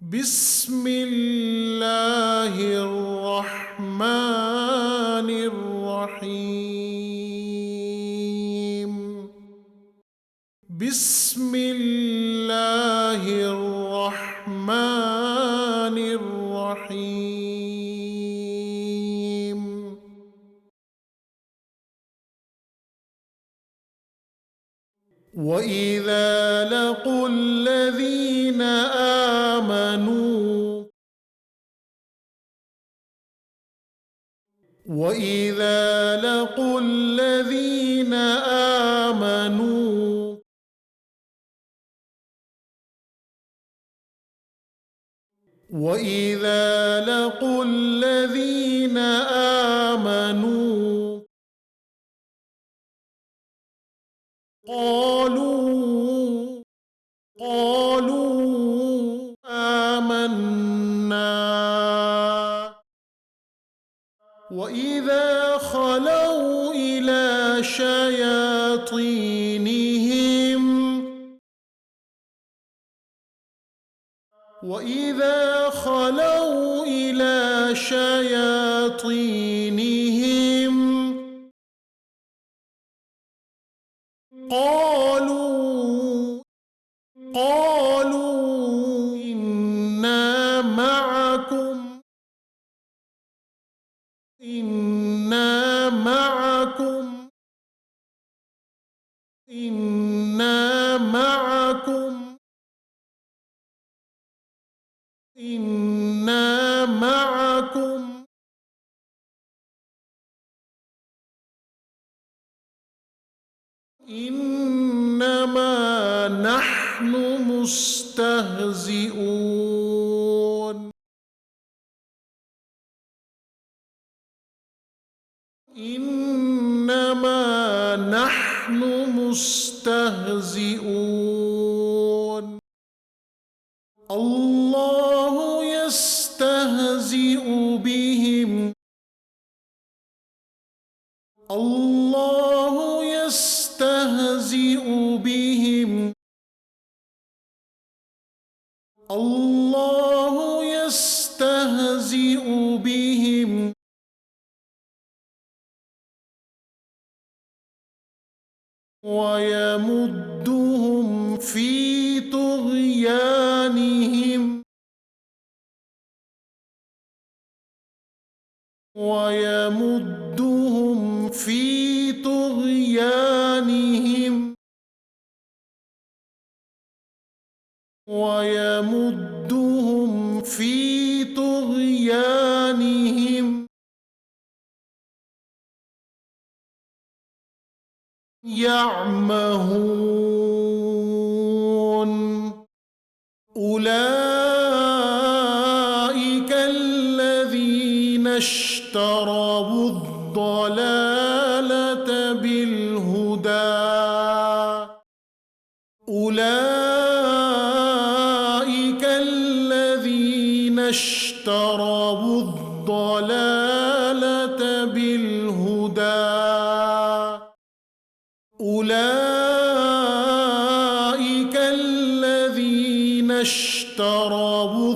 بسم الله الرحمن الرحيم. بسم الله الرحمن الرحيم. وإذا لقوا الذين آمنوا وإذا لقوا الذين آمنوا وإذا لقوا الذين آمنوا قالوا آمنا. وإذا خلوا إلى شياطينهم قالوا إنا معكم إنا معكم إنما نحن مستهزئون. إنما نحن مستهزئون. الله يستهزئ بهم الله يستهزئ بهم الله يستهزئ بهم ويمدهم في طغيانهم ويمدهم في طغيانهم ويمدهم في طغيانهم يعمهون. أولئك الذين اشتروا الضلالة بالهدى أولئك الذين اشتروا الضلالة بالهدى أولئك الذين اشتروا